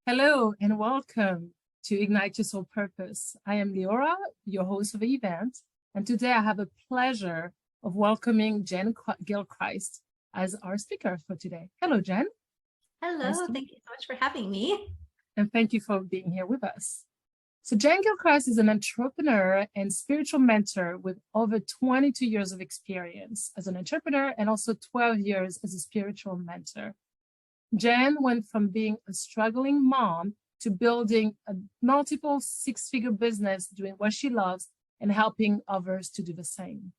Hello and welcome to Ignite Your Soul Purpose. I am Leora, your host of the event, and today I have a pleasure of welcoming Jen Gilchrist as our speaker for today. Hello, Jen. Hello, thank you so much for having me. And thank you for being here with us. So Jen Gilchrist is an entrepreneur and spiritual mentor with over 22 years of experience as an entrepreneur and also 12 years as a spiritual mentor. Jen went from being a struggling mom to building a multiple six-figure business, doing what she loves and helping others to do the same.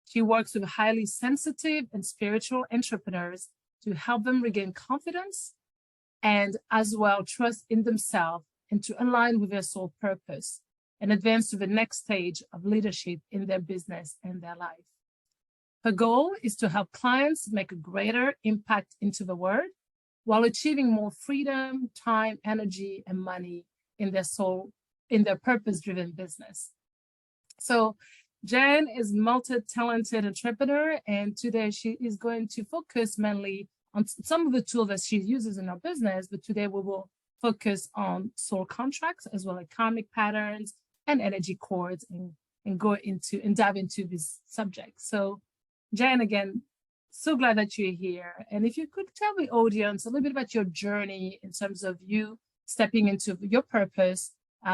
She works with highly sensitive and spiritual entrepreneurs to help them regain confidence and as well trust in themselves and to align with their soul purpose and advance to the next stage of leadership in their business and their life. Her goal is to help clients make a greater impact into the world while achieving more freedom, time, energy, and money in their purpose-driven business. So Jen is multi-talented entrepreneur, and today she is going to focus mainly on some of the tools that she uses in her business, but today we will focus on soul contracts as well as karmic patterns and energy cords and go into and dive into this subject. So Jen, again, so glad that you're here. And if you could tell the audience a little bit about your journey in terms of you stepping into your purpose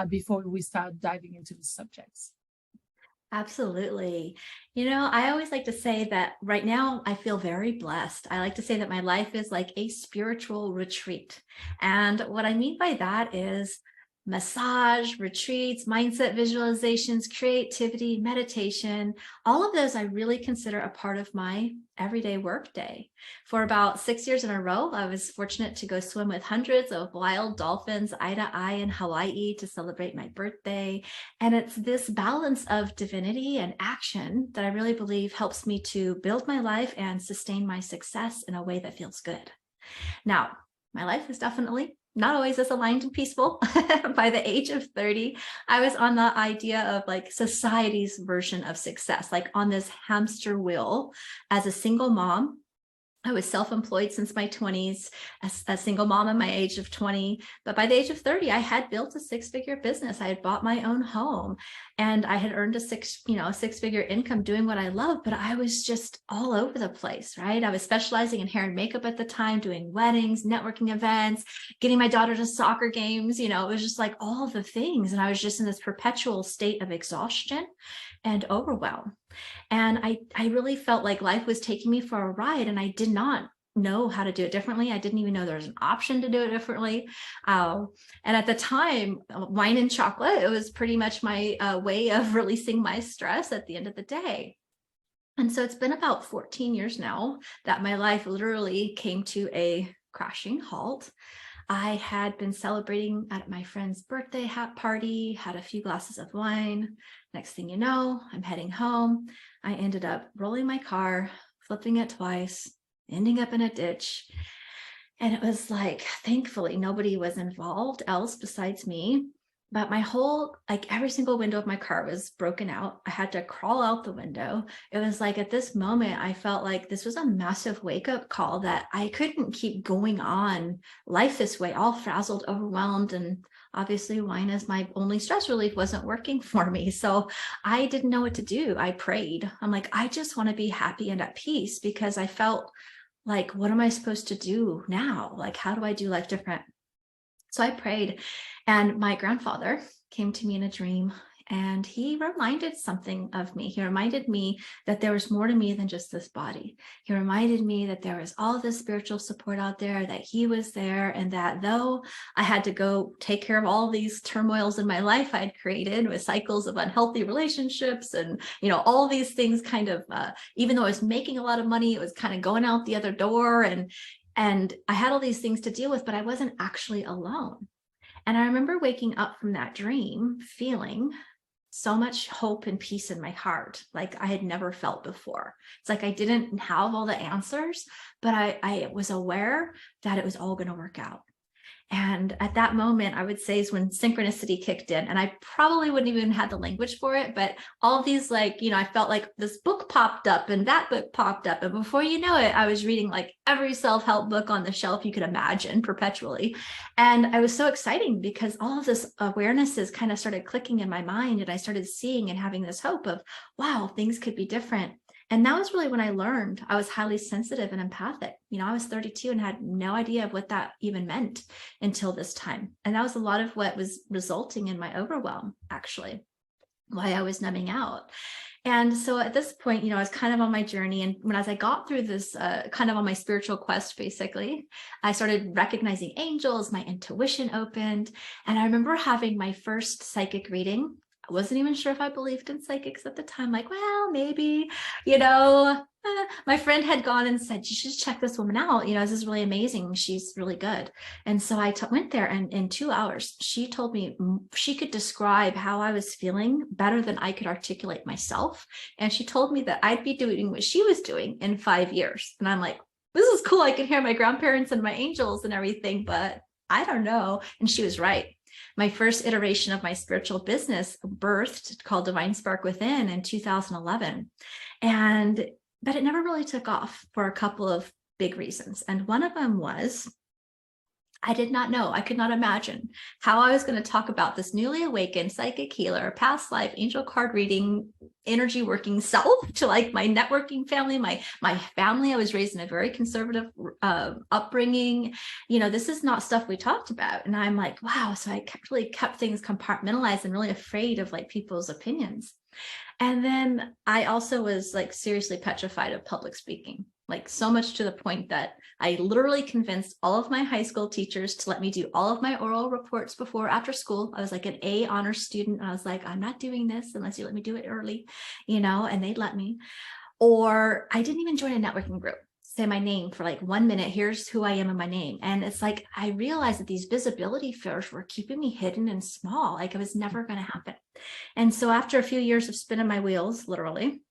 before we start diving into the subjects. Absolutely. I always like to say that right now I feel very blessed. I like to say that my life is like a spiritual retreat. And what I mean by that is massage, retreats, mindset visualizations, creativity, meditation, all of those I really consider a part of my everyday work day. For about 6 years in a row, I was fortunate to go swim with hundreds of wild dolphins eye to eye in Hawaii to celebrate my birthday. And it's this balance of divinity and action that I really believe helps me to build my life and sustain my success in a way that feels good. Now, my life is definitely not always as aligned and peaceful. By the age of 30, I was on the idea of like society's version of success, like on this hamster wheel as a single mom. I was self-employed since my 20s, a single mom at my age of 20. But by the age of 30, I had built a six-figure business. I had bought my own home and I had earned a six-figure income doing what I love, but I was just all over the place, right? I was specializing in hair and makeup at the time, doing weddings, networking events, getting my daughter to soccer games. It was just like all the things. And I was just in this perpetual state of exhaustion and overwhelm. And I really felt like life was taking me for a ride and I did not know how to do it differently. I didn't even know there was an option to do it differently. And at the time, wine and chocolate, it was pretty much my way of releasing my stress at the end of the day. And so it's been about 14 years now that my life literally came to a crashing halt. I had been celebrating at my friend's birthday hat party, had a few glasses of wine. Next thing you know, I'm heading home. I ended up rolling my car, flipping it twice, ending up in a ditch. And it was like, thankfully, nobody was involved else besides me. But my whole, like every single window of my car was broken out. I had to crawl out the window. It was like at this moment, I felt like this was a massive wake-up call that I couldn't keep going on life this way, all frazzled, overwhelmed. And obviously wine as my only stress relief wasn't working for me. So I didn't know what to do. I prayed. I'm like, I just want to be happy and at peace because I felt like, what am I supposed to do now? Like, how do I do life different? So I prayed and my grandfather came to me in a dream and he reminded something of me. He reminded me that there was more to me than just this body. He reminded me that there was all this spiritual support out there, that he was there, and that though I had to go take care of all these turmoils in my life I had created with cycles of unhealthy relationships and, all these things kind of, even though I was making a lot of money, it was kind of going out the other door. And I had all these things to deal with, but I wasn't actually alone. And I remember waking up from that dream feeling so much hope and peace in my heart, like I had never felt before. It's like I didn't have all the answers, but I was aware that it was all going to work out. And at that moment, I would say is when synchronicity kicked in. And I probably wouldn't even had the language for it, but all of these, like, I felt like this book popped up and that book popped up. And before you know it, I was reading like every self-help book on the shelf you could imagine perpetually. And I was so exciting because all of this awarenesses kind of started clicking in my mind. And I started seeing and having this hope of, wow, things could be different. And that was really when I learned I was highly sensitive and empathic. I was 32 and had no idea of what that even meant until this time. And that was a lot of what was resulting in my overwhelm, actually, why I was numbing out. And so at this point, I was kind of on my journey. And as I got through this kind of on my spiritual quest, basically, I started recognizing angels, my intuition opened. And I remember having my first psychic reading. I wasn't even sure if I believed in psychics at the time, like, well, maybe, my friend had gone and said, you should check this woman out. This is really amazing. She's really good. And so I went there, and in 2 hours, she told me she could describe how I was feeling better than I could articulate myself. And she told me that I'd be doing what she was doing in 5 years. And I'm like, this is cool. I can hear my grandparents and my angels and everything, but I don't know. And she was right. My first iteration of my spiritual business birthed, called Divine Spark Within, in 2011. But it never really took off for a couple of big reasons. And one of them was I did not know, I could not imagine how I was going to talk about this newly awakened psychic healer, past life, angel card reading, energy working self to like my networking family, my family. I was raised in a very conservative upbringing. This is not stuff we talked about. And I'm like, wow. So I really kept things compartmentalized and really afraid of like people's opinions. And then I also was like seriously petrified of public speaking, like so much to the point that I literally convinced all of my high school teachers to let me do all of my oral reports after school. I was like an A honors student. And I was like, I'm not doing this unless you let me do it early, and they'd let me. Or I didn't even join a networking group. Say my name for like 1 minute. Here's who I am and my name. And it's like, I realized that these visibility fears were keeping me hidden and small. Like it was never going to happen. And so after a few years of spinning my wheels, literally,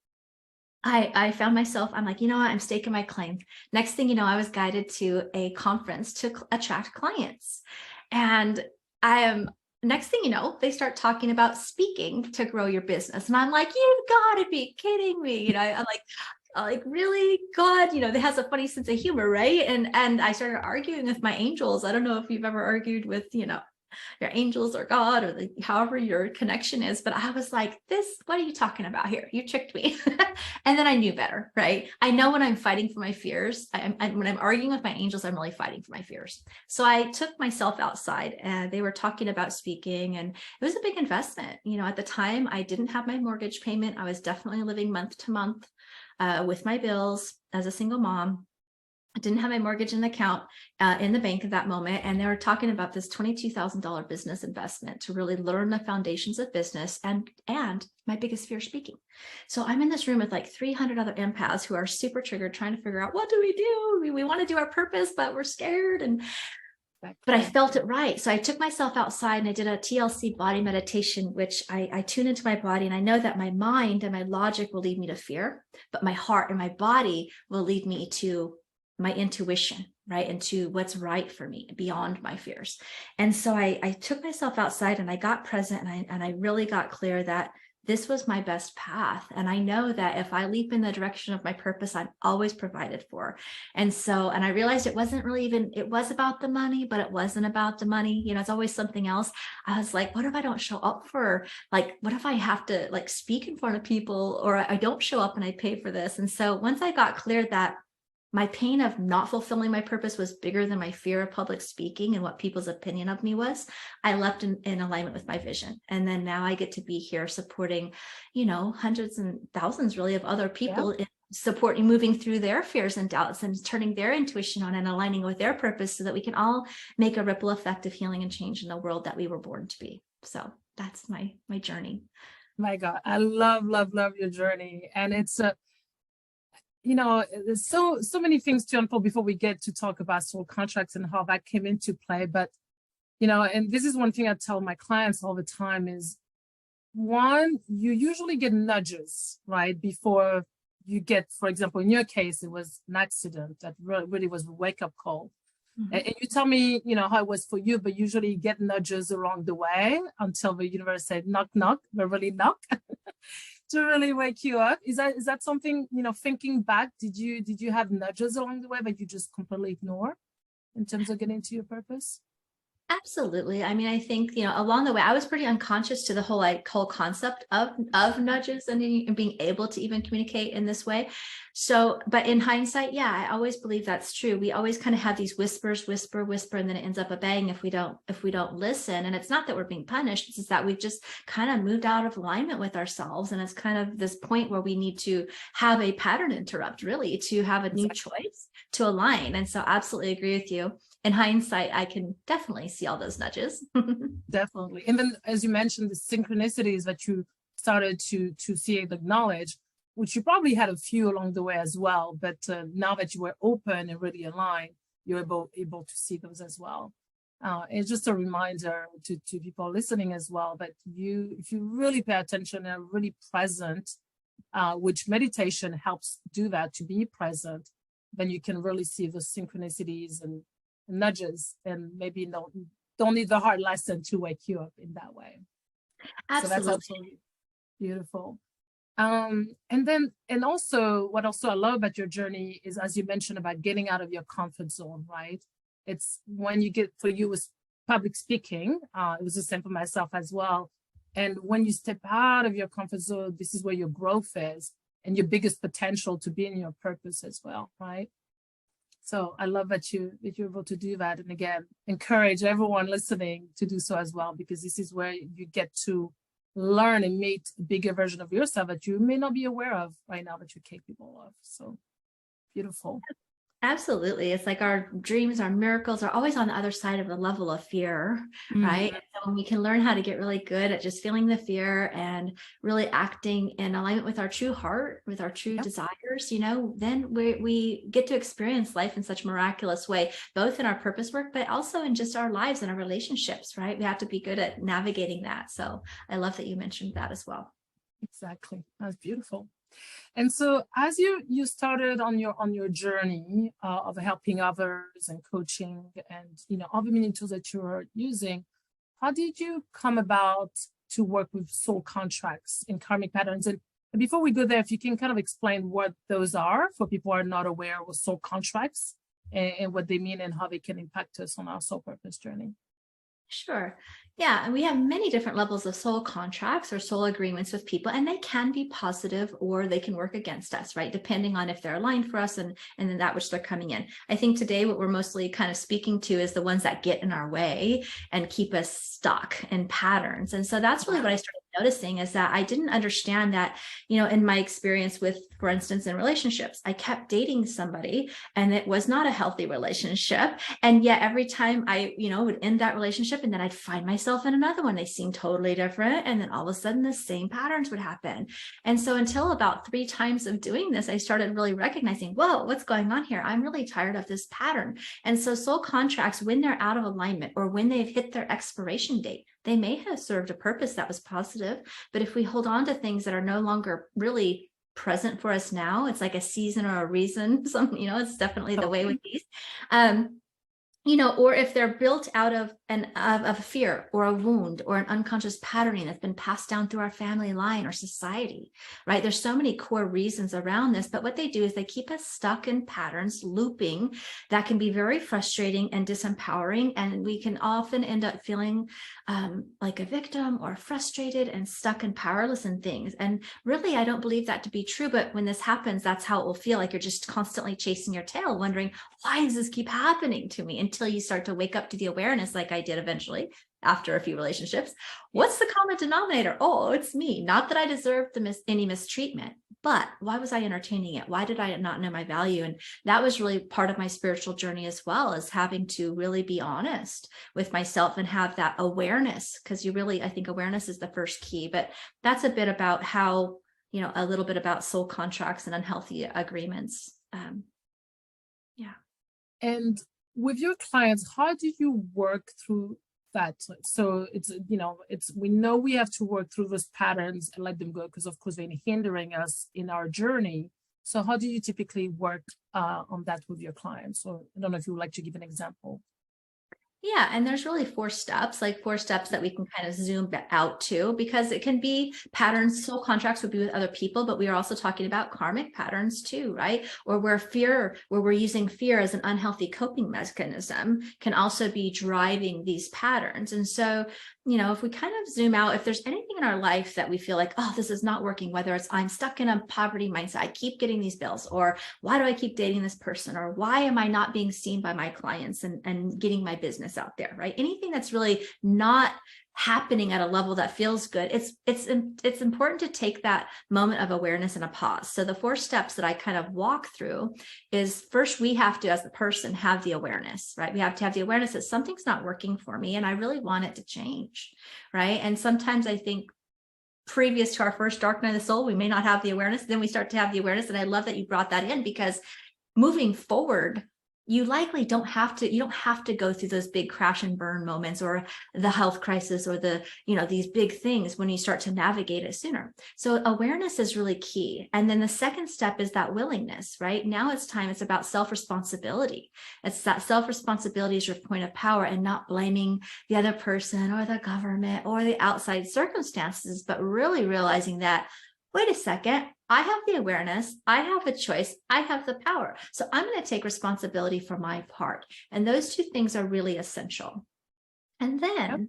I found myself, I'm like, I'm staking my claim. Next thing you know, I was guided to a conference to attract clients. And next thing you know, they start talking about speaking to grow your business. And I'm like, you've got to be kidding me. I'm like, really, God, they has a funny sense of humor, right? And I started arguing with my angels. I don't know if you've ever argued with, your angels or God or however your connection is, but I was like, what are you talking about here? You tricked me. And then I knew better, right? I know when I'm fighting for my fears, when I'm arguing with my angels, I'm really fighting for my fears. So I took myself outside, and they were talking about speaking, and it was a big investment. At the time, I didn't have my mortgage payment. I was definitely living month to month with my bills as a single mom. I didn't have my mortgage in the account in the bank at that moment. And they were talking about this $22,000 business investment to really learn the foundations of business and my biggest fear, speaking. So I'm in this room with like 300 other empaths who are super triggered, trying to figure out, what do we do? We want to do our purpose, but we're scared. But I felt it right. So I took myself outside and I did a TLC body meditation, which I tune into my body. And I know that my mind and my logic will lead me to fear, but my heart and my body will lead me to my intuition, right? And to what's right for me beyond my fears. And so I took myself outside and I got present, and I really got clear that this was my best path. And I know that if I leap in the direction of my purpose, I'm always provided for. And I realized it wasn't really it was about the money, but it wasn't about the money. It's always something else. I was like, what if I don't show up for, like, what if I have to like speak in front of people, or I don't show up and I pay for this? And so once I got clear that my pain of not fulfilling my purpose was bigger than my fear of public speaking and what people's opinion of me was, I left in alignment with my vision. And then now I get to be here supporting, hundreds and thousands really of other people in supporting, moving through their fears and doubts and turning their intuition on and aligning with their purpose so that we can all make a ripple effect of healing and change in the world that we were born to be. So that's my journey. My God, I love your journey. And it's there's so many things to unfold before we get to talk about soul contracts and how that came into play. But, and this is one thing I tell my clients all the time is, one, you usually get nudges, right? Before you get, for example, in your case, it was an accident that really was a wake-up call. And you tell me, how it was for you, but usually you get nudges along the way until the universe said knock, knock, but really knock to really wake you up. Is that something, thinking back, did you have nudges along the way that you just completely ignore in terms of getting to your purpose? Absolutely. I mean, I think, along the way, I was pretty unconscious to the whole concept of nudges and being able to even communicate in this way. So, but in hindsight, yeah, I always believe that's true. We always kind of have these whispers, whisper, whisper, and then it ends up a bang if we don't listen. And it's not that we're being punished, it's just that we've just kind of moved out of alignment with ourselves. And it's kind of this point where we need to have a pattern interrupt, really, to have a new choice to align. And so absolutely agree with you. In hindsight, I can definitely see all those nudges. Definitely. And then, as you mentioned, the synchronicities that you started to see and acknowledge, which you probably had a few along the way as well. But now that you were open and really aligned, you're able to see those as well. It's just a reminder to people listening as well that if you really pay attention and are really present, which meditation helps do that, to be present, then you can really see the synchronicities and nudges, and maybe don't need the hard lesson to wake you up in that way. Absolutely. So that's absolutely beautiful. And also what I love about your journey is, as you mentioned, about getting out of your comfort zone, right? It's when for you was public speaking. It was the same for myself as well. And when you step out of your comfort zone, this is where your growth is and your biggest potential to be in your purpose as well, right? So I love that you're able to do that. And again, encourage everyone listening to do so as well, because this is where you get to learn and meet a bigger version of yourself that you may not be aware of right now, that you're capable of. So beautiful. Absolutely. It's like our dreams, our miracles are always on the other side of the level of fear, right? And so when we can learn how to get really good at just feeling the fear and really acting in alignment with our true heart, with our true desires, then we get to experience life in such a miraculous way, both in our purpose work, but also in just our lives and our relationships, right? We have to be good at navigating that. So I love that you mentioned that as well. Exactly. That's beautiful. And so as you started on your journey of helping others and coaching and all the many tools that you were using, how did you come about to work with soul contracts in karmic patterns? And before we go there, if you can kind of explain what those are for people who are not aware of soul contracts and what they mean and how they can impact us on our soul purpose journey. Sure. Yeah. And we have many different levels of soul contracts or soul agreements with people, and they can be positive or they can work against us, right? Depending on if they're aligned for us and then that which they're coming in. I think today what we're mostly kind of speaking to is the ones that get in our way and keep us stuck in patterns. And so that's really what I started noticing, is that I didn't understand that, in my experience with, for instance, in relationships, I kept dating somebody and it was not a healthy relationship. And yet every time I, would end that relationship and then I'd find myself in another one, they seemed totally different. And then all of a sudden the same patterns would happen. And so until about 3 times of doing this, I started really recognizing, whoa, what's going on here? I'm really tired of this pattern. And so soul contracts, when they're out of alignment or when they've hit their expiration date, they may have served a purpose that was positive, but if we hold on to things that are no longer really present for us now, it's like a season or a reason. It's definitely the way with these. Or if they're built out of a fear or a wound or an unconscious patterning that's been passed down through our family line or society, right? There's so many core reasons around this, but what they do is they keep us stuck in patterns, looping, that can be very frustrating and disempowering. And we can often end up feeling like a victim or frustrated and stuck and powerless in things. And really, I don't believe that to be true. But when this happens, that's how it will feel, like you're just constantly chasing your tail, wondering, why does this keep happening to me? Until you start to wake up to the awareness, like I did eventually after a few relationships. What's the common denominator? Oh, it's me. Not that I deserved any mistreatment, but why was I entertaining it? Why did I not know my value? And that was really part of my spiritual journey as well, as having to really be honest with myself and have that awareness, because I think awareness is the first key. But that's a bit about how, a little bit about soul contracts and unhealthy agreements. And with your clients, how do you work through that? So we know we have to work through those patterns and let them go, because of course they're hindering us in our journey. So how do you typically work on that with your clients? So I don't know if you would like to give an example. Yeah, and there's really four steps, like four steps that we can kind of zoom out to, because it can be patterns. Soul contracts would be with other people, but we are also talking about karmic patterns too, right? Or where we're using fear as an unhealthy coping mechanism can also be driving these patterns. And so, if we kind of zoom out, if there's anything in our life that we feel like, oh, this is not working, whether it's I'm stuck in a poverty mindset, I keep getting these bills, or why do I keep dating this person, or why am I not being seen by my clients and getting my business out there, right? Anything that's really not happening at a level that feels good, it's important to take that moment of awareness and a pause. So the four steps that I kind of walk through is, first, we have to, as the person, have the awareness, right? We have to have the awareness that something's not working for me and I really want it to change, right? And sometimes I think previous to our first dark night of the soul, we may not have the awareness. Then we start to have the awareness. And I love that you brought that in, because moving forward, you likely don't have to go through those big crash and burn moments, or the health crisis, or these big things, when you start to navigate it sooner. So awareness is really key. And then the second step is that willingness, right? Now it's time. It's about self-responsibility. It's that self-responsibility is your point of power, and not blaming the other person or the government or the outside circumstances, but really realizing that, wait a second, I have the awareness, I have a choice, I have the power. So I'm going to take responsibility for my part. And those two things are really essential. And then,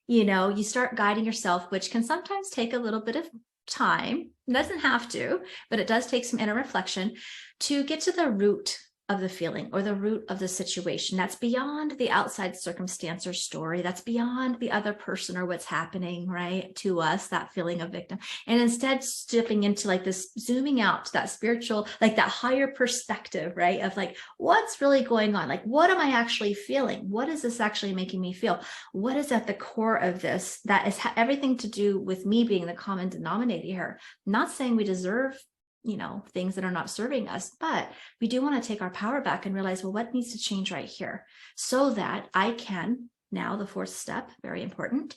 you start guiding yourself, which can sometimes take a little bit of time. It doesn't have to, but it does take some inner reflection to get to the root of the feeling, or the root of the situation. That's beyond the outside circumstance or story. That's beyond the other person or what's happening, right, to us, that feeling of victim. And instead stepping into like this, zooming out to that spiritual, like that higher perspective, right, of like, what's really going on? Like, what am I actually feeling? What is this actually making me feel? What is at the core of this that is everything to do with me being the common denominator here? I'm not saying we deserve things that are not serving us, but we do want to take our power back and realize, well, what needs to change right here, so that I can now, the fourth step, very important,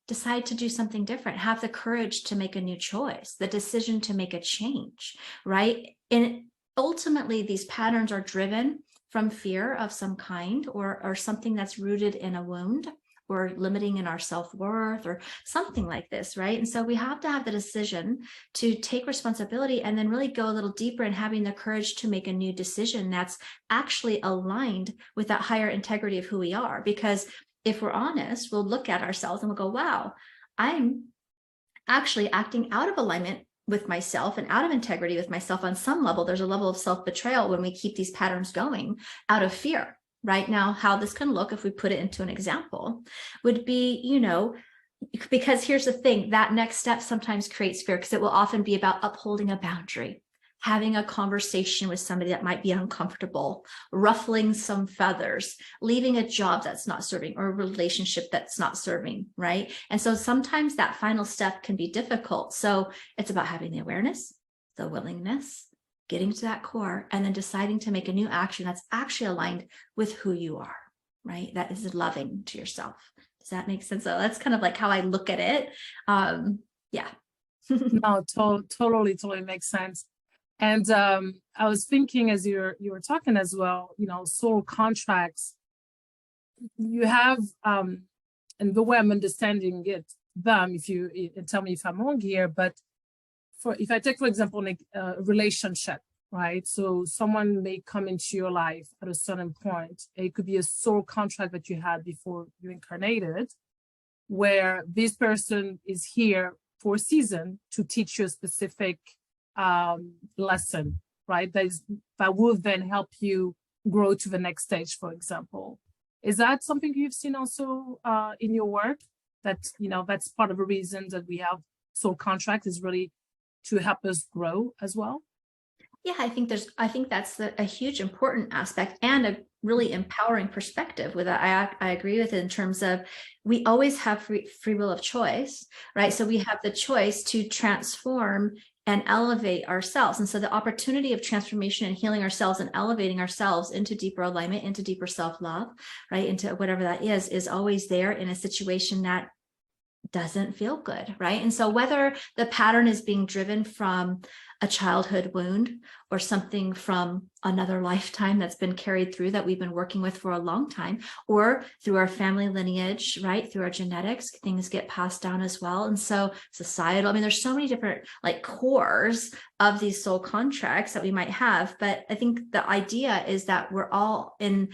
decide to do something different, have the courage to make a new choice, the decision to make a change, right? And ultimately, these patterns are driven from fear of some kind, or something that's rooted in a wound, or limiting in our self-worth, or something like this, right? And so we have to have the decision to take responsibility, and then really go a little deeper in having the courage to make a new decision that's actually aligned with that higher integrity of who we are. Because if we're honest, we'll look at ourselves and we'll go, wow, I'm actually acting out of alignment with myself and out of integrity with myself on some level. There's a level of self-betrayal when we keep these patterns going out of fear. Right now, how this can look, if we put it into an example, would be, because here's the thing, that next step sometimes creates fear, because it will often be about upholding a boundary, having a conversation with somebody that might be uncomfortable, ruffling some feathers, leaving a job that's not serving, or a relationship that's not serving, right? And so sometimes that final step can be difficult. So it's about having the awareness, the willingness, getting to that core, and then deciding to make a new action that's actually aligned with who you are, right? That is loving to yourself. Does that make sense? So that's kind of like how I look at it. Yeah. No, totally makes sense. And I was thinking, as you were talking as well, soul contracts, you have, and the way I'm understanding it, if you tell me if I'm wrong here, but if I take, for example, like a relationship, right? So someone may come into your life at a certain point. It could be a soul contract that you had before you incarnated, where this person is here for a season to teach you a specific lesson, right? That will then help you grow to the next stage, for example. Is that something you've seen also in your work? That, that's part of the reason that we have soul contract, is really to help us grow as well? Yeah, I think that's a huge important aspect, and a really empowering perspective with that. I agree with it, in terms of we always have free will of choice, right? So we have the choice to transform and elevate ourselves. And so the opportunity of transformation and healing ourselves and elevating ourselves into deeper alignment, into deeper self-love, right? Into whatever that is always there in a situation that doesn't feel good, right? And so whether the pattern is being driven from a childhood wound or something from another lifetime that's been carried through that we've been working with for a long time, or through our family lineage, right? Through our genetics, things get passed down as well. And so societal, I mean, there's so many different like cores of these soul contracts that we might have. But I think the idea is that we're all in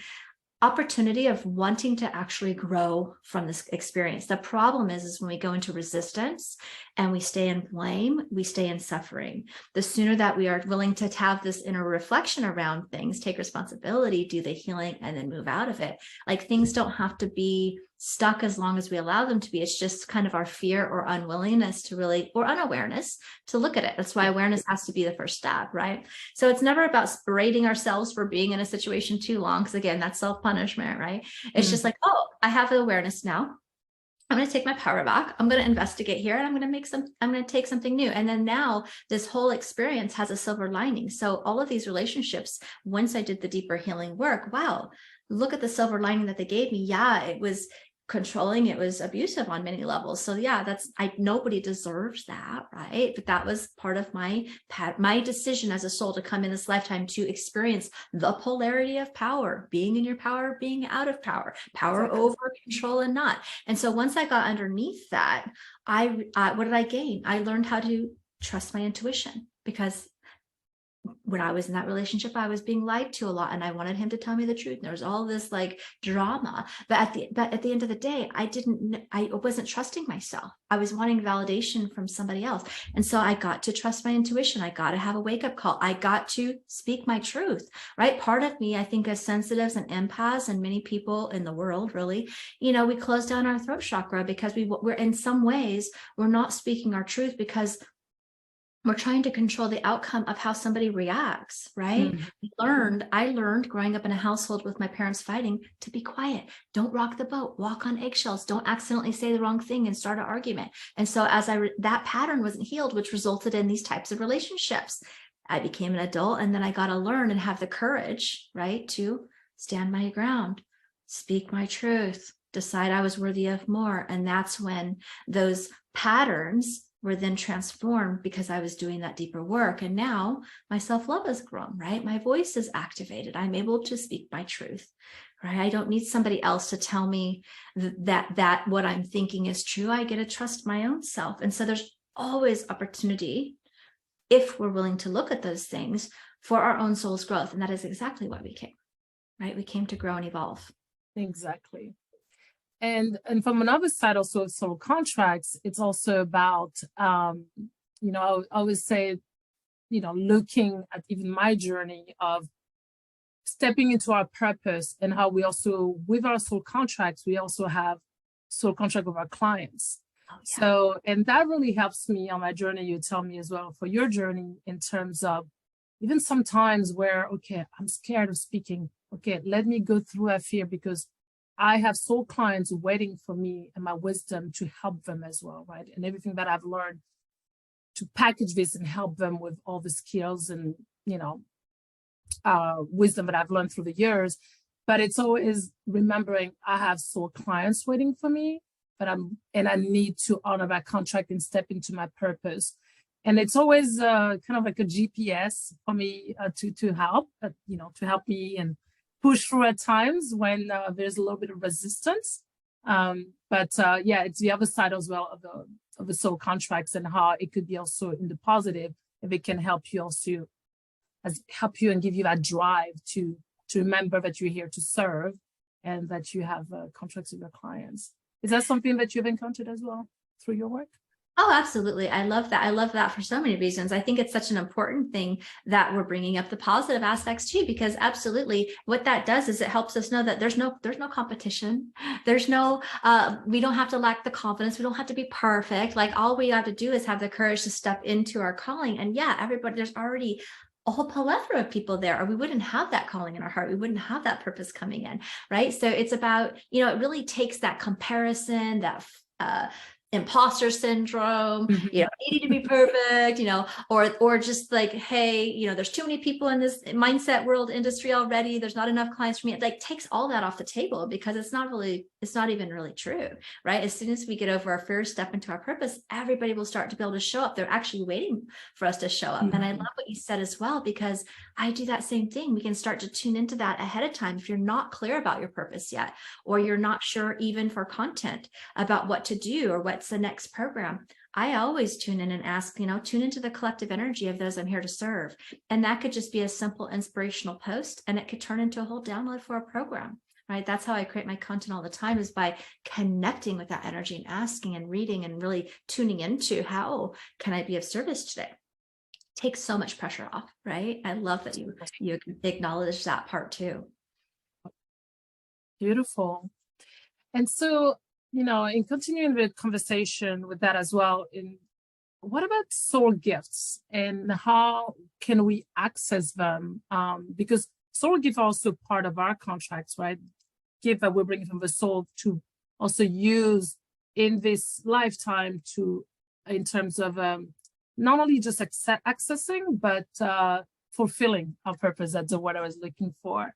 opportunity of wanting to actually grow from this experience. The problem is when we go into resistance and we stay in blame, we stay in suffering. The sooner that we are willing to have this inner reflection around things, take responsibility, do the healing, and then move out of it. Like things don't have to be stuck as long as we allow them to be. It's just kind of our fear or unwillingness to really, or unawareness to look at it. That's why awareness has to be the first step, right? So it's never about berating ourselves for being in a situation too long, because again, that's self-punishment, right? It's just like, oh, I have the awareness now. I'm going to take my power back. I'm going to investigate here and I'm going to take something new. And then now this whole experience has a silver lining. So all of these relationships, once I did the deeper healing work, wow, look at the silver lining that they gave me. Yeah, it was controlling, it was abusive on many levels. So yeah, nobody deserves that, right? But that was part of my decision as a soul to come in this lifetime to experience the polarity of power, being in your power, being out of power, power exactly. Over control and not. And so once I got underneath that, what did I gain? I learned how to trust my intuition, because when I was in that relationship, I was being lied to a lot and I wanted him to tell me the truth. And there was all this like drama, but at the end of the day, I wasn't trusting myself. I was wanting validation from somebody else. And so I got to trust my intuition. I got to have a wake up call. I got to speak my truth, right? Part of me, I think as sensitives and empaths and many people in the world, really, we close down our throat chakra because we're in some ways, we're not speaking our truth because we're trying to control the outcome of how somebody reacts, right? I learned growing up in a household with my parents fighting to be quiet. Don't rock the boat, walk on eggshells, don't accidentally say the wrong thing and start an argument. And so that pattern wasn't healed, which resulted in these types of relationships. I became an adult and then I got to learn and have the courage, right? To stand my ground, speak my truth, decide I was worthy of more. And that's when those patterns were then transformed because I was doing that deeper work. And now my self-love has grown, right? My voice is activated. I'm able to speak my truth, right? I don't need somebody else to tell me that what I'm thinking is true. I get to trust my own self. And so there's always opportunity, if we're willing to look at those things, for our own soul's growth. And that is exactly why we came, right? We came to grow and evolve. Exactly. And from another side also of soul contracts, it's also about, I always say, looking at even my journey of stepping into our purpose and how we also, with our soul contracts, we also have soul contract with our clients. Oh, yeah. So, and that really helps me on my journey. You tell me as well for your journey in terms of even sometimes where, okay, I'm scared of speaking. Okay, let me go through that fear because I have soul clients waiting for me and my wisdom to help them as well, right? And everything that I've learned to package this and help them with all the skills and, wisdom that I've learned through the years. But it's always remembering I have soul clients waiting for me, I need to honor that contract and step into my purpose. And it's always kind of like a GPS for me to help, to help me and push through at times when there's a little bit of resistance. It's the other side as well of the soul contracts and how it could be also in the positive if it can help you also help you and give you that drive to remember that you're here to serve and that you have contracts with your clients. Is that something that you've encountered as well through your work? Oh, absolutely. I love that. I love that for so many reasons. I think it's such an important thing that we're bringing up the positive aspects too, because absolutely what that does is it helps us know that there's no competition. There's no, we don't have to lack the confidence. We don't have to be perfect. Like all we have to do is have the courage to step into our calling. And yeah, everybody, there's already a whole plethora of people there, or we wouldn't have that calling in our heart. We wouldn't have that purpose coming in, right? So it's about, it really takes that comparison, that imposter syndrome, Mhm. needing to be perfect, or just like, hey, there's too many people in this mindset world industry already. There's not enough clients for me. It like takes all that off the table, because it's not even really true, right? As soon as we get over our fear, step into our purpose, everybody will start to be able to show up. They're actually waiting for us to show up. And I love what you said as well, because I do that same thing. We can start to tune into that ahead of time. If you're not clear about your purpose yet, or you're not sure even for content about what to do or what's the next program, I always tune in and ask, tune into the collective energy of those I'm here to serve. And that could just be a simple inspirational post, and it could turn into a whole download for a program, right? That's how I create my content all the time, is by connecting with that energy and asking and reading and really tuning into, how can I be of service today? Takes so much pressure off, right? I love that you acknowledge that part too. Beautiful. And so, in continuing the conversation with that as well, what about soul gifts, and how can we access them? Because soul gifts are also part of our contracts, right? Gift that we're bringing from the soul to also use in this lifetime in terms of not only just accessing, but fulfilling our purpose. That's the word I was looking for.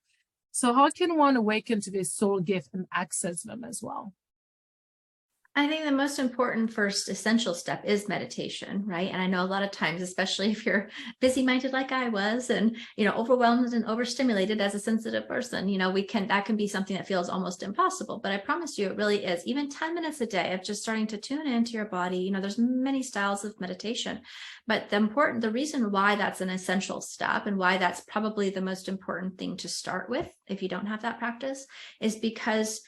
So how can one awaken to this soul gift and access them as well? I think the most important first essential step is meditation, right? And I know a lot of times, especially if you're busy-minded like I was, and overwhelmed and overstimulated as a sensitive person, that can be something that feels almost impossible. But I promise you, it really is. Even 10 minutes a day of just starting to tune into your body. There's many styles of meditation, but the reason why that's an essential step, and why that's probably the most important thing to start with if you don't have that practice, is because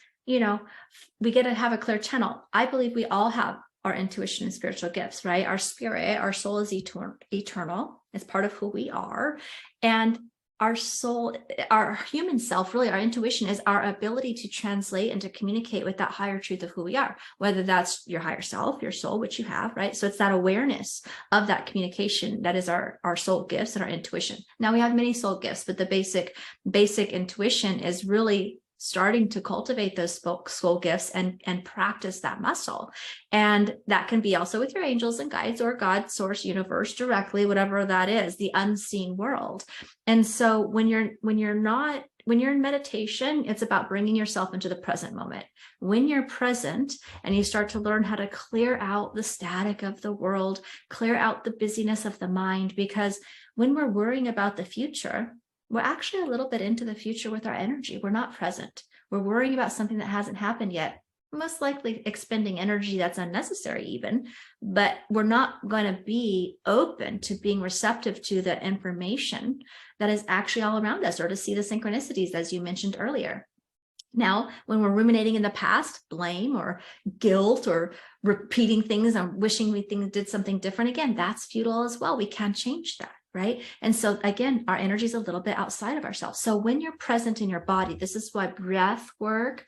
we get to have a clear channel. I believe we all have our intuition and spiritual gifts, right? Our spirit, our soul is eternal. It's part of who we are. And our soul, our human self, really, our intuition is our ability to translate and to communicate with that higher truth of who we are, whether that's your higher self, your soul, which you have, right? So it's that awareness of that communication that is our soul gifts and our intuition. Now, we have many soul gifts, but the basic intuition is really starting to cultivate those soul gifts and practice that muscle. And that can be also with your angels and guides, or God, source, universe, directly, whatever that is, the unseen world. And so when you're in meditation, it's about bringing yourself into the present moment. When you're present and you start to learn how to clear out the static of the world, clear out the busyness of the mind, because when we're worrying about the future, we're actually a little bit into the future with our energy. We're not present. We're worrying about something that hasn't happened yet, most likely expending energy that's unnecessary even, but we're not going to be open to being receptive to the information that is actually all around us, or to see the synchronicities, as you mentioned earlier. Now, when we're ruminating in the past, blame or guilt, or repeating things and wishing we did something different, again, that's futile as well. We can't change that. Right. And so again, our energy is a little bit outside of ourselves. So when you're present in your body, this is why breath work,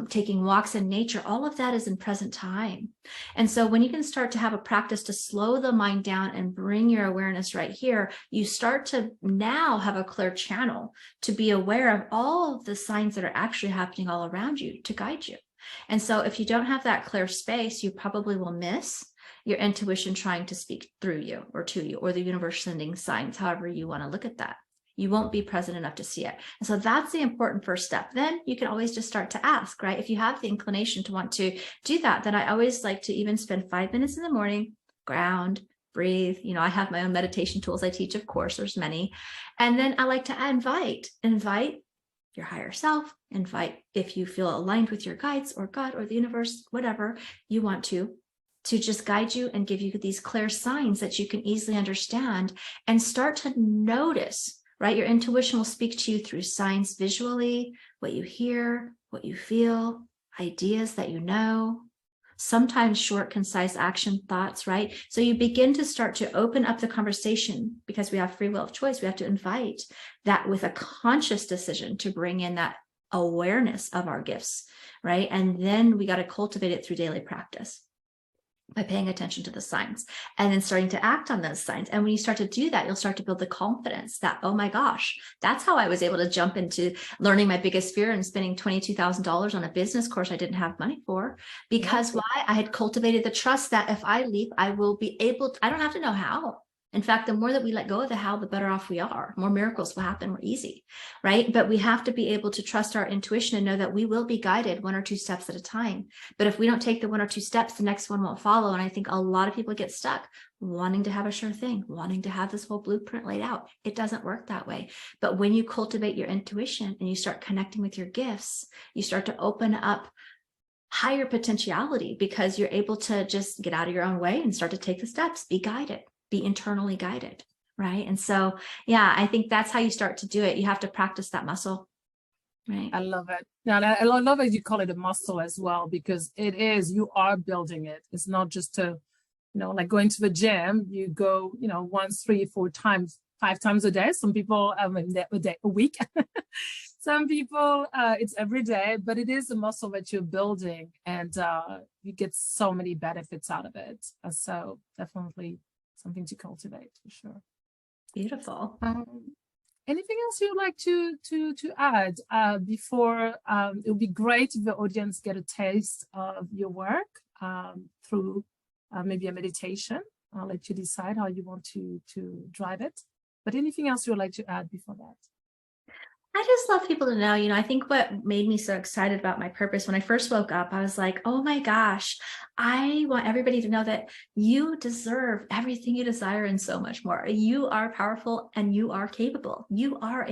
taking walks in nature, all of that is in present time. And so when you can start to have a practice to slow the mind down and bring your awareness right here, you start to now have a clear channel to be aware of all of the signs that are actually happening all around you to guide you. And so if you don't have that clear space, you probably will miss your intuition trying to speak through you or to you, or the universe sending signs, however you want to look at that. You won't be present enough to see it. And so that's the important first step. Then you can always just start to ask, right? If you have the inclination to want to do that, then I always like to even spend 5 minutes in the morning, ground, breathe. I have my own meditation tools I teach, of course, there's many. And then I like to invite your higher self, invite, if you feel aligned with your guides or God or the universe, whatever you want to just guide you and give you these clear signs that you can easily understand, and start to notice, right? Your intuition will speak to you through signs visually, what you hear, what you feel, ideas that you know, sometimes short, concise action thoughts, right? So you begin to start to open up the conversation, because we have free will of choice. We have to invite that with a conscious decision to bring in that awareness of our gifts, right? And then we got to cultivate it through daily practice. by paying attention to the signs and then starting to act on those signs. And when you start to do that, you'll start to build the confidence that, oh my gosh, that's how I was able to jump into learning my biggest fear and spending $22,000 on a business course I didn't have money for. Because why? I had cultivated the trust that if I leap, I will be able to, I don't have to know how. In fact, the more that we let go of the how, the better off we are. More miracles will happen. We're easy, right? But we have to be able to trust our intuition and know that we will be guided 1 or 2 steps at a time. But if we don't take the 1 or 2 steps, the next one won't follow. And I think a lot of people get stuck wanting to have a sure thing, wanting to have this whole blueprint laid out. It doesn't work that way. But when you cultivate your intuition and you start connecting with your gifts, you start to open up higher potentiality because you're able to just get out of your own way and start to take the steps, be guided. Be internally guided, right? And so, yeah, I think that's how you start to do it. You have to practice that muscle, right? I love it. Yeah, and I love that you call it a muscle as well, because it is, you are building it. It's not just like going to the gym. You go, once, 3, 4 times, 5 times a day. Some people, a week. Some people, it's every day, but it is a muscle that you're building, and you get so many benefits out of it. So definitely something to cultivate for sure. Beautiful. Anything else you'd like to add before? It would be great if the audience get a taste of your work through maybe a meditation. I'll let you decide how you want to drive it. But anything else you would like to add before that? I just love people to know, I think what made me so excited about my purpose when I first woke up, I was like, oh my gosh, I want everybody to know that you deserve everything you desire and so much more. You are powerful and you are capable. You are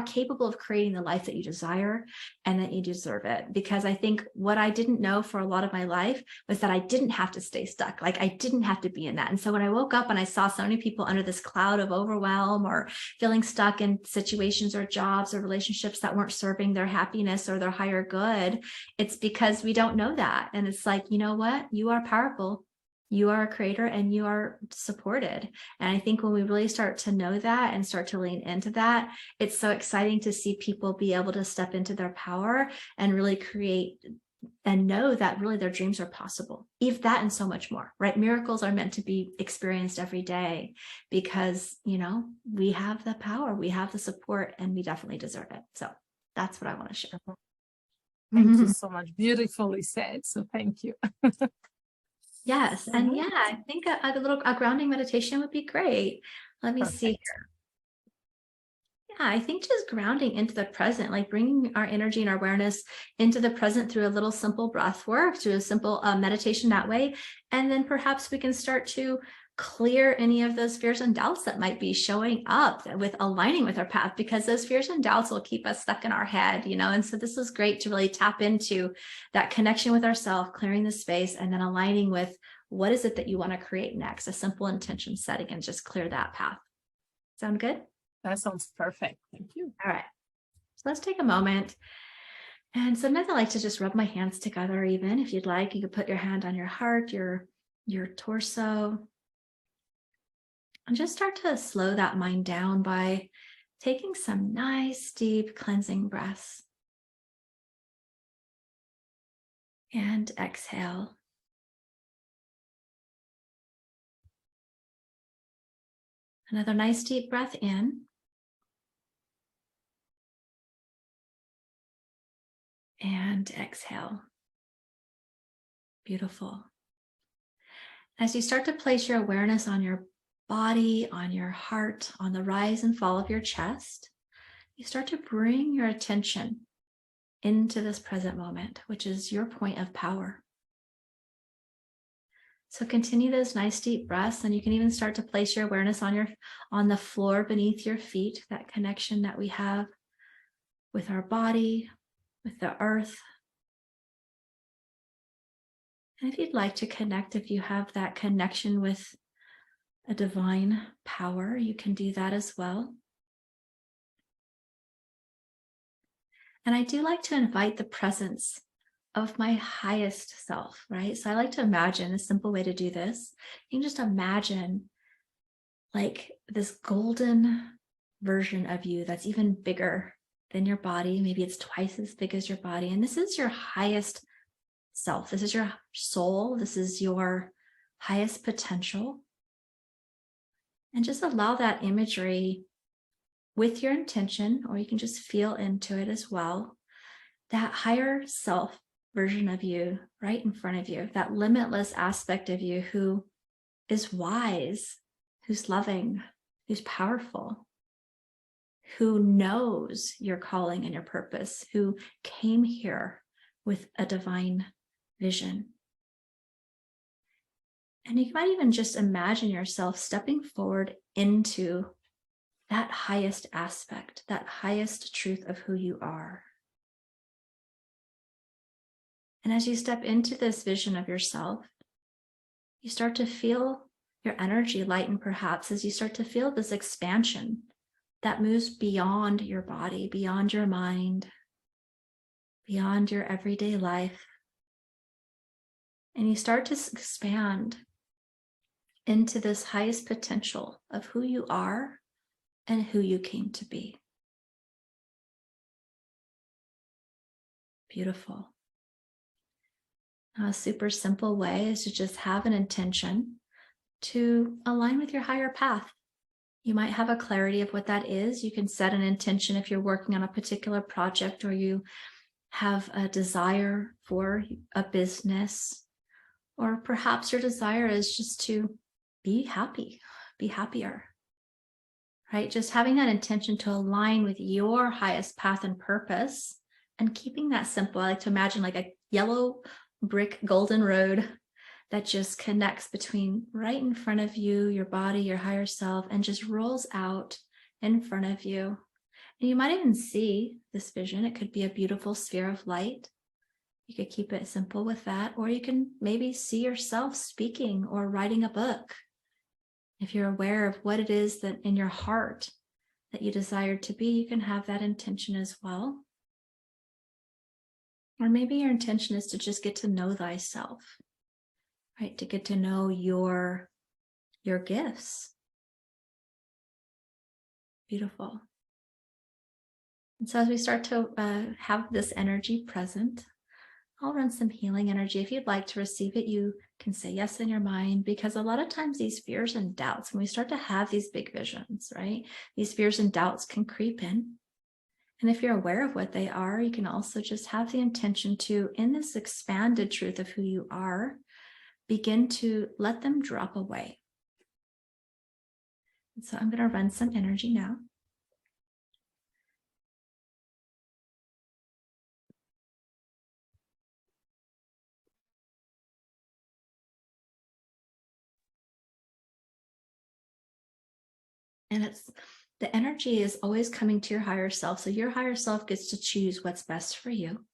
capable of creating the life that you desire and that you deserve it. Because I think what I didn't know for a lot of my life was that I didn't have to stay stuck. Like I didn't have to be in that. And so when I woke up and I saw so many people under this cloud of overwhelm or feeling stuck in situations or jobs or relationships that weren't serving their happiness or their higher good, it's because we don't know that. And it's like, you know what? You are powerful. You are a creator and you are supported. And I think when we really start to know that and start to lean into that, it's so exciting to see people be able to step into their power and really create and know that really their dreams are possible. If that and so much more, right? Miracles are meant to be experienced every day because, we have the power, we have the support, and we definitely deserve it. So that's what I want to share. Thank you so much. Beautifully said. So thank you. Yes. And yeah, I think a grounding meditation would be great. Let me see here. Yeah, I think just grounding into the present, like bringing our energy and our awareness into the present through a little simple breath work, through a simple meditation that way. And then perhaps we can start to clear any of those fears and doubts that might be showing up with aligning with our path, because those fears and doubts will keep us stuck in our head, And so this is great to really tap into that connection with ourselves, clearing the space, and then aligning with what is it that you want to create next, a simple intention setting, and just clear that path. Sound good? That sounds perfect. Thank you. All right. So let's take a moment. And sometimes I like to just rub my hands together, even if you'd like. You could put your hand on your heart, your torso. And just start to slow that mind down by taking some nice, deep cleansing breaths. And exhale. Another nice deep breath in. And exhale. Beautiful. As you start to place your awareness on your body, on your heart, on the rise and fall of your chest, you start to bring your attention into this present moment, which is your point of power. So continue those nice deep breaths, and you can even start to place your awareness on the floor beneath your feet, that connection that we have with our body, with the earth. And if you'd like to connect, if you have that connection with a divine power, you can do that as well. And I do like to invite the presence of my highest self, right? So I like to imagine a simple way to do this. You can just imagine like this golden version of you that's even bigger than your body. Maybe it's twice as big as your body. And this is your highest self. This is your soul. This is your highest potential. And just allow that imagery with your intention, or you can just feel into it as well. That higher self version of you right in front of you, that limitless aspect of you who is wise, who's loving, who's powerful, who knows your calling and your purpose, who came here with a divine vision. And you might even just imagine yourself stepping forward into that highest aspect, that highest truth of who you are. And as you step into this vision of yourself, you start to feel your energy lighten, perhaps, as you start to feel this expansion that moves beyond your body, beyond your mind, beyond your everyday life. And you start to expand into this highest potential of who you are and who you came to be. Beautiful. A super simple way is to just have an intention to align with your higher path. You might have a clarity of what that is. You can set an intention if you're working on a particular project, or you have a desire for a business, or perhaps your desire is just to be happy, be happier, right? Just having that intention to align with your highest path and purpose, and keeping that simple. I like to imagine like a yellow brick golden road that just connects between right in front of you, your body, your higher self, and just rolls out in front of you. And you might even see this vision. It could be a beautiful sphere of light. You could keep it simple with that, or you can maybe see yourself speaking or writing a book. If you're aware of what it is that in your heart that you desire to be, you can have that intention as well. Or maybe your intention is to just get to know thyself, right? To get to know your gifts. Beautiful. And so as we start to have this energy present, I'll run some healing energy. If you'd like to receive it, you can say yes in your mind, because a lot of times these fears and doubts, when we start to have these big visions, right? These fears and doubts can creep in. And if you're aware of what they are, you can also just have the intention to, in this expanded truth of who you are, begin to let them drop away. And so I'm going to run some energy now. And the energy is always coming to your higher self. So your higher self gets to choose what's best for you.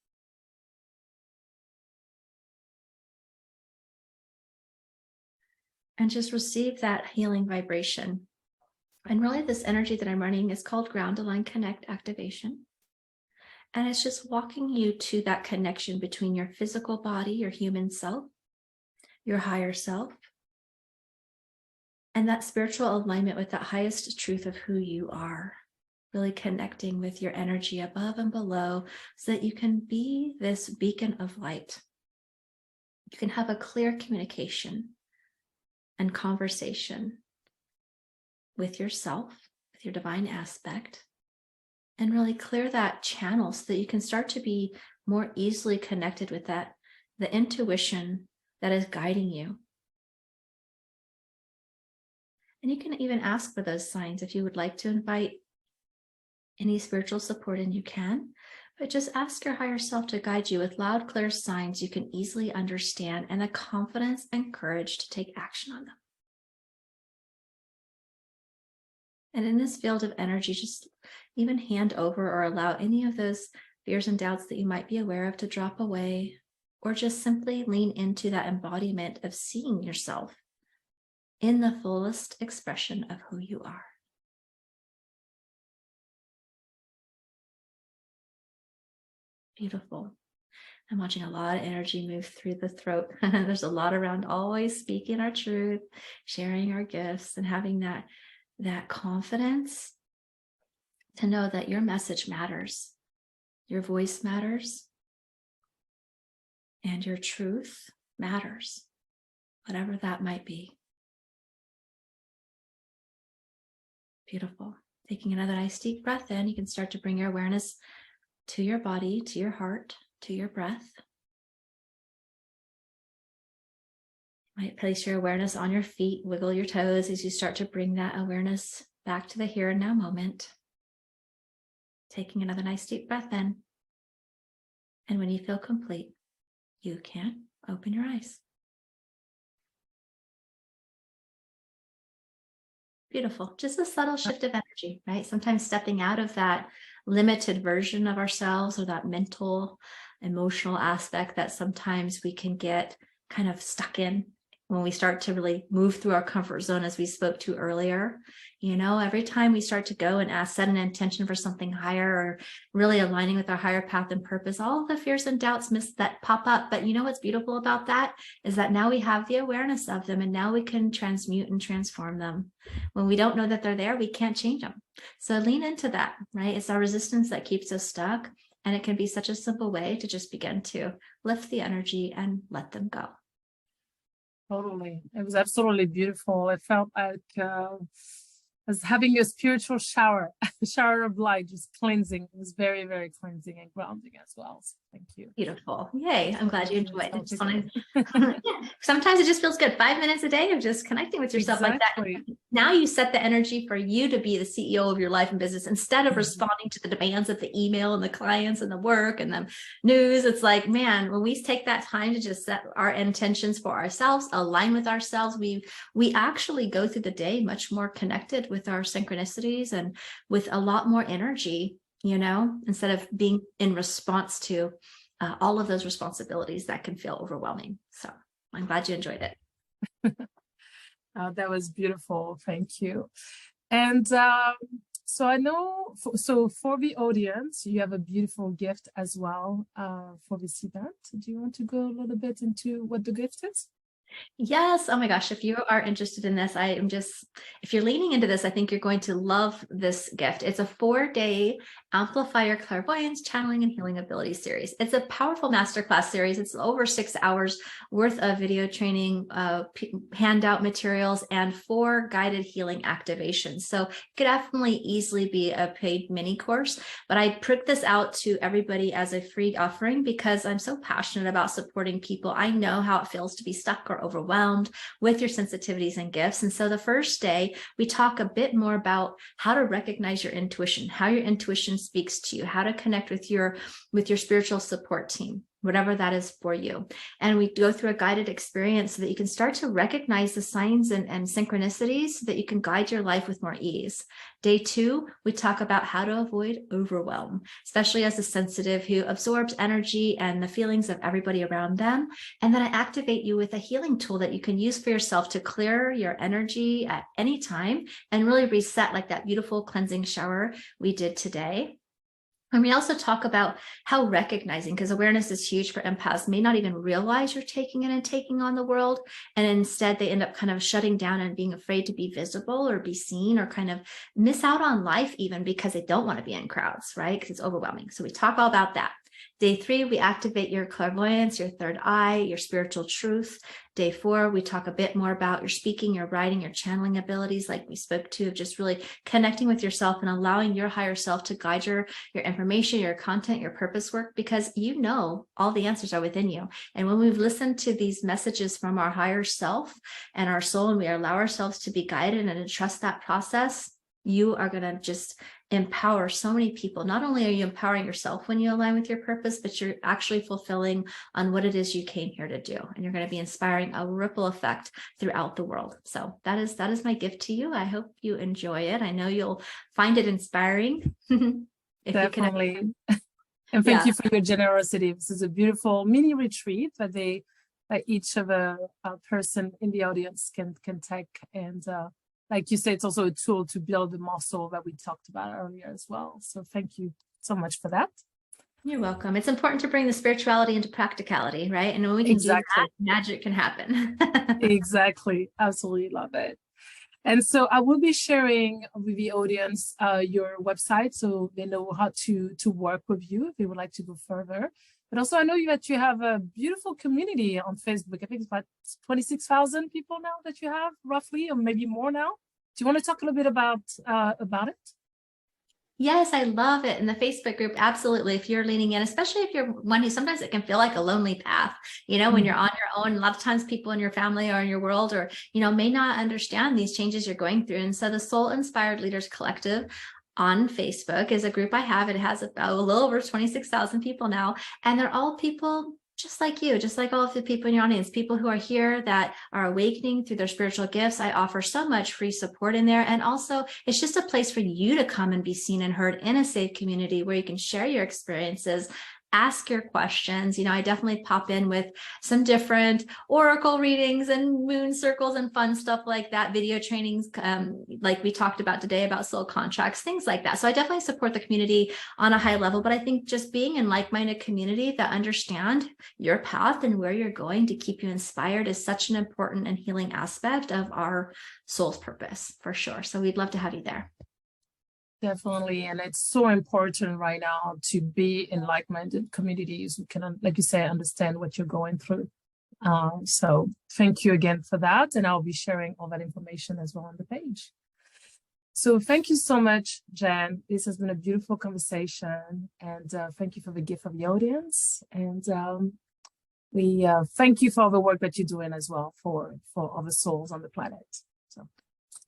And just receive that healing vibration. And really this energy that I'm running is called Ground Align Connect Activation. And it's just walking you to that connection between your physical body, your human self, your higher self, and that spiritual alignment with that highest truth of who you are. Really connecting with your energy above and below so that you can be this beacon of light. You can have a clear communication and conversation with yourself, with your divine aspect, and really clear that channel so that you can start to be more easily connected with the intuition that is guiding you. And you can even ask for those signs if you would like to invite any spiritual support, and you can, but just ask your higher self to guide you with loud, clear signs you can easily understand, and the confidence and courage to take action on them. And in this field of energy, just even hand over or allow any of those fears and doubts that you might be aware of to drop away, or just simply lean into that embodiment of seeing yourself in the fullest expression of who you are. Beautiful. I'm watching a lot of energy move through the throat. There's a lot around always speaking our truth, sharing our gifts, and having that confidence to know that your message matters, your voice matters, and your truth matters, whatever that might be. Beautiful. Taking another nice deep breath in, you can start to bring your awareness to your body, to your heart, to your breath. You might place your awareness on your feet, wiggle your toes as you start to bring that awareness back to the here and now moment. Taking another nice deep breath in. And when you feel complete, you can open your eyes. Beautiful. Just a subtle shift of energy, right? Sometimes stepping out of that limited version of ourselves or that mental, emotional aspect that sometimes we can get kind of stuck in when we start to really move through our comfort zone, as we spoke to earlier. You know, every time we start to go and set an intention for something higher or really aligning with our higher path and purpose, all of the fears and doubts that pop up. But you know what's beautiful about that is that now we have the awareness of them and now we can transmute and transform them. When we don't know that they're there, we can't change them. So lean into that, right? It's our resistance that keeps us stuck. And it can be such a simple way to just begin to lift the energy and let them go. Totally. It was absolutely beautiful. It felt like I was having a spiritual shower, a shower of light, just cleansing. It was very, very cleansing and grounding as well. So thank you. Beautiful. Yay. I'm glad you enjoyed it. Just wanted, yeah. Sometimes it just feels good. 5 minutes a day of just connecting with yourself like that. Now you set the energy for you to be the CEO of your life and business instead of responding to the demands of the email and the clients and the work and the news. It's like, man, when we take that time to just set our intentions for ourselves, align with ourselves, we actually go through the day much more connected with our synchronicities and with a lot more energy, you know, instead of being in response to all of those responsibilities that can feel overwhelming. So I'm glad you enjoyed it. That was beautiful. Thank you. And so I know, so for the audience, you have a beautiful gift as well for this event. Do you want to go a little bit into what the gift is? Yes. Oh my gosh. If you are interested in this, if you're leaning into this, I think you're going to love this gift. It's a 4-day Amplify Your Clairvoyance, Channeling, and Healing Ability series. It's a powerful masterclass series. It's over 6 hours worth of video training, handout materials, and 4 guided healing activations. So it could definitely easily be a paid mini course, but I pricked this out to everybody as a free offering because I'm so passionate about supporting people. I know how it feels to be stuck or overwhelmed with your sensitivities and gifts. And so the first day, we talk a bit more about how to recognize your intuition, how your intuition speaks to you, how to connect with your spiritual support team, whatever that is for you. And we go through a guided experience so that you can start to recognize the signs and synchronicities so that you can guide your life with more ease. Day 2, we talk about how to avoid overwhelm, especially as a sensitive who absorbs energy and the feelings of everybody around them. And then I activate you with a healing tool that you can use for yourself to clear your energy at any time and really reset, like that beautiful cleansing shower we did today. And we also talk about how recognizing, because awareness is huge for empaths, may not even realize you're taking in and taking on the world. And instead, they end up kind of shutting down and being afraid to be visible or be seen or kind of miss out on life even because they don't want to be in crowds, right? Because it's overwhelming. So we talk all about that. Day 3, we activate your clairvoyance, your third eye, your spiritual truth. Day 4, we talk a bit more about your speaking, your writing, your channeling abilities, like we spoke to, of just really connecting with yourself and allowing your higher self to guide your information, your content, your purpose work, because you know all the answers are within you. And when we've listened to these messages from our higher self and our soul, and we allow ourselves to be guided and to trust that process, you are going to just empower so many people. Not only are you empowering yourself when you align with your purpose, but you're actually fulfilling on what it is you came here to do. And you're going to be inspiring a ripple effect throughout the world. So that is my gift to you. I hope you enjoy it. I know you'll find it inspiring. Definitely. And thank you for your generosity. This is a beautiful mini retreat that each of a person in the audience can take. And like you said, it's also a tool to build the muscle that we talked about earlier as well. So thank you so much for that. You're welcome. It's important to bring the spirituality into practicality, right? And when we can do that, magic can happen. Exactly. Absolutely love it. And so I will be sharing with the audience your website so they know how to work with you if they would like to go further. But also, I know that you have a beautiful community on Facebook. I think it's about 26,000 people now that you have, roughly, or maybe more now. Do you want to talk a little bit about it? Yes, I love it. In the Facebook group, absolutely. If you're leaning in, especially if you're one who sometimes it can feel like a lonely path, when you're on your own, a lot of times people in your family or in your world or, may not understand these changes you're going through. And so the Soul Inspired Leaders Collective on Facebook is a group I have. It has about a little over 26,000 people now, and they're all people just like you, just like all of the people in your audience, people who are here that are awakening through their spiritual gifts. I offer so much free support in there. And also, it's just a place for you to come and be seen and heard in a safe community where you can share your experiences, ask your questions. I definitely pop in with some different oracle readings and moon circles and fun stuff like that, video trainings, like we talked about today about soul contracts, things like that. So I definitely support the community on a high level, but I think just being in like-minded community that understand your path and where you're going to keep you inspired is such an important and healing aspect of our soul's purpose, for sure. So we'd love to have you there. Definitely. And it's so important right now to be in like-minded communities who can, like you say, understand what you're going through. So thank you again for that. And I'll be sharing all that information as well on the page. So thank you so much, Jen. This has been a beautiful conversation. And thank you for the gift of the audience. And we thank you for all the work that you're doing as well for all the souls on the planet. So.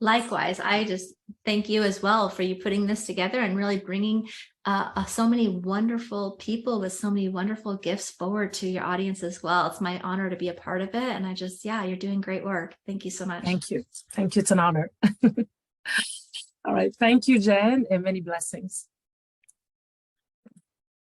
Likewise, I just thank you as well for you putting this together and really bringing so many wonderful people with so many wonderful gifts forward to your audience as well. It's my honor to be a part of it. And I just, you're doing great work. Thank you so much. Thank you. Thank you. It's an honor. All right. Thank you, Jen, and many blessings.